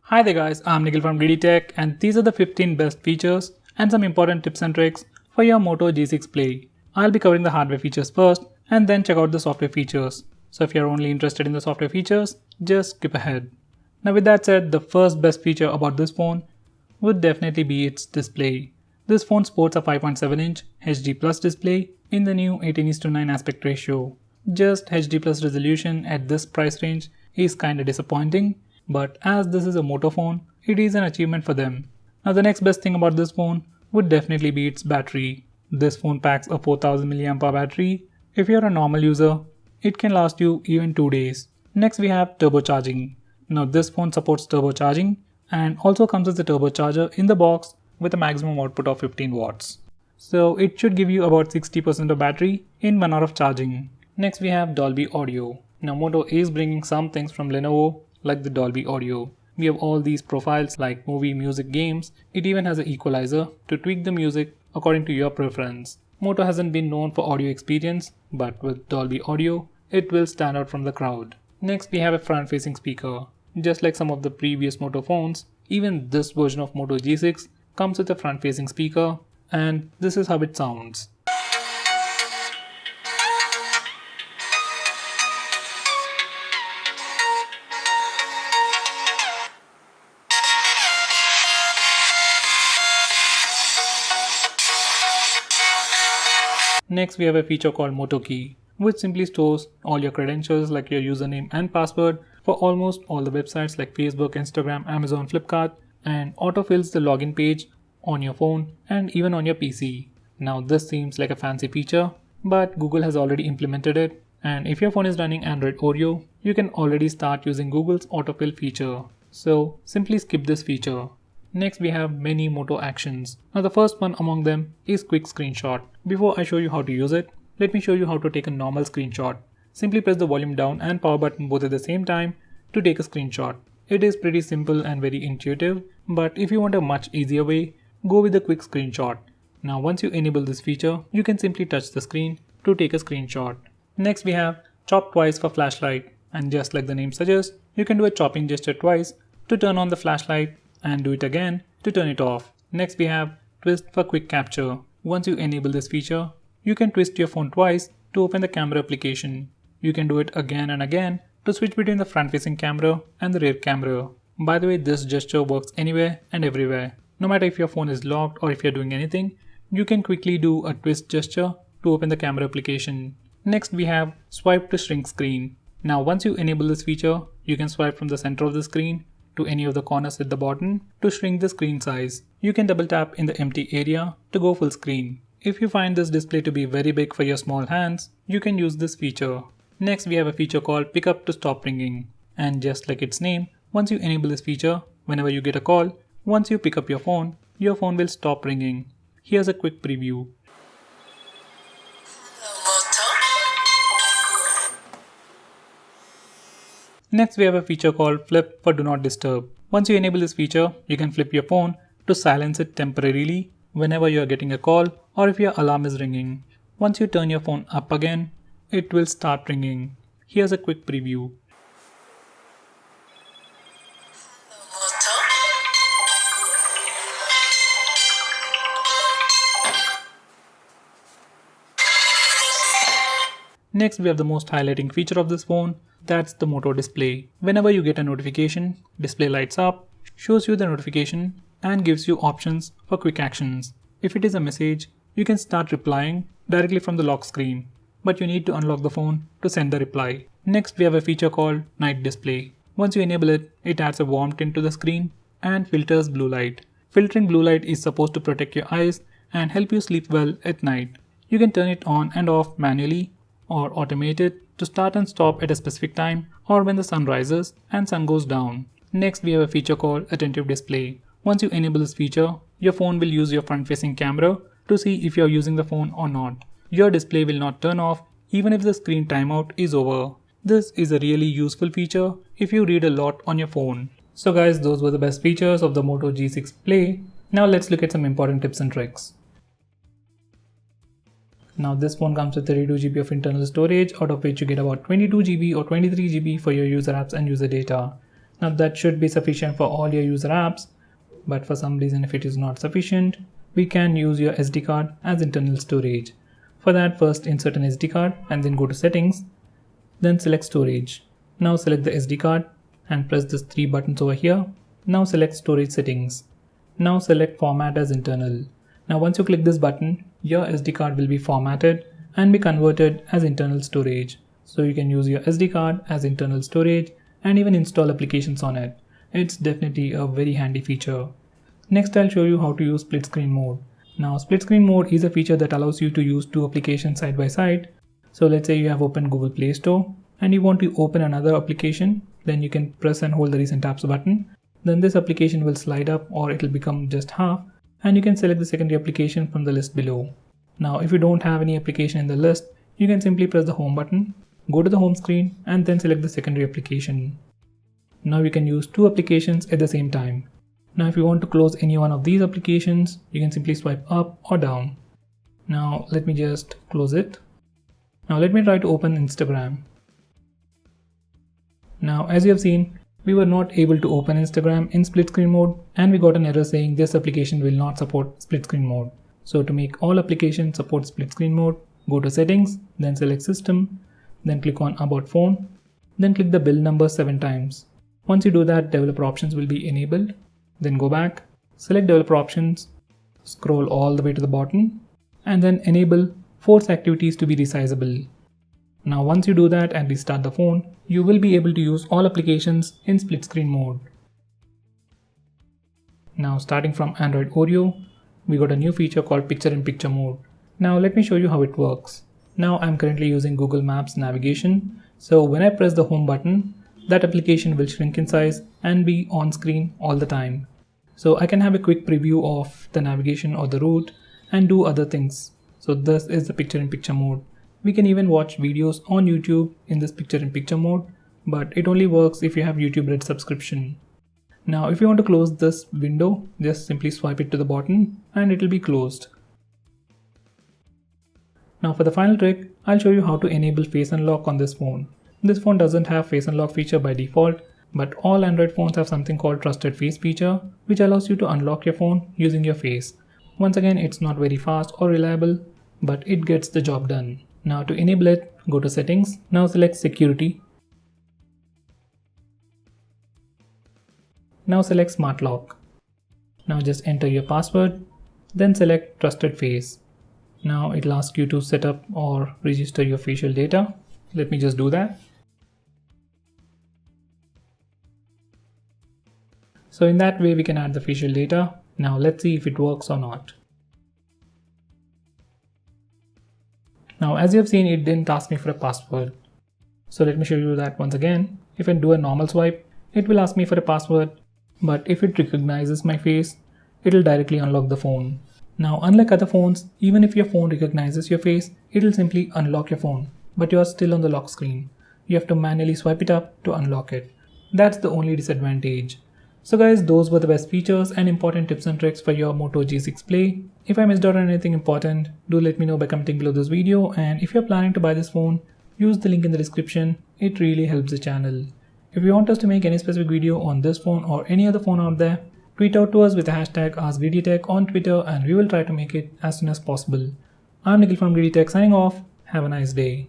Hi there guys, I'm Nikhil from DD Tech and these are the 15 best features and some important tips and tricks for your Moto G6 Play. I'll be covering the hardware features first and then check out the software features. So if you're only interested in the software features, just skip ahead. Now with that said, the first best feature about this phone would definitely be its display. This phone sports a 5.7-inch HD Plus display in the new 18:9 aspect ratio. Just HD Plus resolution at this price range is kinda disappointing, but as this is a Moto phone, it is an achievement for them. Now the next best thing about this phone would definitely be its battery. This phone packs a 4000 mAh battery. If you're a normal user, it can last you even 2 days. Next we have turbocharging. Now this phone supports turbocharging and also comes with a turbocharger in the box with a maximum output of 15 watts. So it should give you about 60% of battery in 1 hour of charging. Next we have Dolby Audio. Now Moto is bringing some things from Lenovo like the Dolby Audio. We have all these profiles like movie, music, games. It even has an equalizer to tweak the music according to your preference. Moto hasn't been known for audio experience, but with Dolby Audio, it will stand out from the crowd. Next we have a front-facing speaker. Just like some of the previous Moto phones, even this version of Moto G6 comes with a front-facing speaker, and this is how it sounds. Next we have a feature called Moto Key, which simply stores all your credentials like your username and password for almost all the websites like Facebook, Instagram, Amazon, Flipkart, and autofills the login page on your phone and even on your PC. Now this seems like a fancy feature, but Google has already implemented it, and if your phone is running Android Oreo, you can already start using Google's autofill feature. So simply skip this feature. Next we have many Moto actions. Now the first one among them is quick screenshot. Before I show you how to use it, let me show you how to take a normal screenshot. Simply press the volume down and power button both at the same time to take a screenshot. It is pretty simple and very intuitive, but if you want a much easier way, go with the quick screenshot. Now once you enable this feature, you can simply touch the screen to take a screenshot. Next we have chop twice for flashlight, and just like the name suggests, you can do a chopping gesture twice to turn on the flashlight and do it again to turn it off. Next we have twist for quick capture. Once you enable this feature, you can twist your phone twice to open the camera application. You can do it again and again to switch between the front-facing camera and the rear camera. By the way, this gesture works anywhere and everywhere. No matter if your phone is locked or if you're doing anything, you can quickly do a twist gesture to open the camera application. Next we have swipe to shrink screen. Now once you enable this feature, you can swipe from the center of the screen to any of the corners at the bottom to shrink the screen size. You can double tap in the empty area to go full screen. If you find this display to be very big for your small hands, you can use this feature. Next we have a feature called pick up to stop ringing. And just like its name, once you enable this feature, whenever you get a call, once you pick up your phone will stop ringing. Here's a quick preview. Next we have a feature called flip for do not disturb. Once you enable this feature, you can flip your phone to silence it temporarily whenever you are getting a call or if your alarm is ringing. Once you turn your phone up again, it will start ringing. Here's a quick preview. Next we have the most highlighting feature of this phone, that's the Moto display. Whenever you get a notification, display lights up, shows you the notification and gives you options for quick actions. If it is a message, you can start replying directly from the lock screen, but you need to unlock the phone to send the reply. Next we have a feature called night display. Once you enable it, it adds a warm tint to the screen and filters blue light. Filtering blue light is supposed to protect your eyes and help you sleep well at night. You can turn it on and off manually or automate it to start and stop at a specific time or when the sun rises and sun goes down. Next we have a feature called attentive display. Once you enable this feature, your phone will use your front-facing camera to see if you're using the phone or not. Your display will not turn off even if the screen timeout is over. This is a really useful feature if you read a lot on your phone. So guys, those were the best features of the Moto G6 Play. Now let's look at some important tips and tricks. Now this phone comes with 32 GB of internal storage, out of which you get about 22 GB or 23 GB for your user apps and user data. Now that should be sufficient for all your user apps, but for some reason if it is not sufficient, we can use your SD card as internal storage. For that, first insert an SD card and then go to settings, then select storage. Now select the SD card and press these 3 buttons over here. Now select storage settings. Now select format as internal. Now once you click this button, your SD card will be formatted and be converted as internal storage. So you can use your SD card as internal storage and even install applications on it. It's definitely a very handy feature. Next, I'll show you how to use split screen mode. Now split screen mode is a feature that allows you to use 2 applications side by side. So let's say you have opened Google Play Store and you want to open another application, then you can press and hold the recent apps button. Then this application will slide up or it will become just half, and you can select the secondary application from the list below. Now if you don't have any application in the list, you can simply press the home button, go to the home screen and then select the secondary application. Now you can use 2 applications at the same time. Now if you want to close any one of these applications, you can simply swipe up or down. Now let me just close it. Now let me try to open Instagram. Now as you have seen, we were not able to open Instagram in split screen mode and we got an error saying this application will not support split screen mode. So to make all applications support split screen mode, go to settings, then select system, then click on about phone, then click the build number 7 times. Once you do that, developer options will be enabled. Then go back, select developer options, scroll all the way to the bottom, and then enable force activities to be resizable. Now once you do that and restart the phone, you will be able to use all applications in split screen mode. Now starting from Android Oreo, we got a new feature called picture in picture mode. Now let me show you how it works. Now I'm currently using Google Maps navigation. So when I press the home button, that application will shrink in size and be on screen all the time. So I can have a quick preview of the navigation or the route and do other things. So this is the picture in picture mode. We can even watch videos on YouTube in this picture in picture mode, but it only works if you have YouTube Red subscription. Now if you want to close this window, just simply swipe it to the bottom and it will be closed. Now for the final trick, I'll show you how to enable face unlock on this phone. This phone doesn't have face unlock feature by default, but all Android phones have something called trusted face feature, which allows you to unlock your phone using your face. Once again, it's not very fast or reliable, but it gets the job done. Now to enable it, go to settings, now select security. Now select smart lock. Now just enter your password, then select trusted face. Now it'll ask you to set up or register your facial data. Let me just do that. So in that way we can add the facial data. Now let's see if it works or not. Now as you have seen, it didn't ask me for a password. So let me show you that once again. If I do a normal swipe, it will ask me for a password, but if it recognizes my face, it will directly unlock the phone. Now unlike other phones, even if your phone recognizes your face, it will simply unlock your phone, but you are still on the lock screen. You have to manually swipe it up to unlock it. That's the only disadvantage. So guys, those were the best features and important tips and tricks for your Moto G6 Play. If I missed out on anything important, do let me know by commenting below this video, and if you're planning to buy this phone, use the link in the description. It really helps the channel. If you want us to make any specific video on this phone or any other phone out there, tweet out to us with the hashtag AskGreedyTech on Twitter and we will try to make it as soon as possible. I'm Nikhil from Greedy Tech signing off. Have a nice day.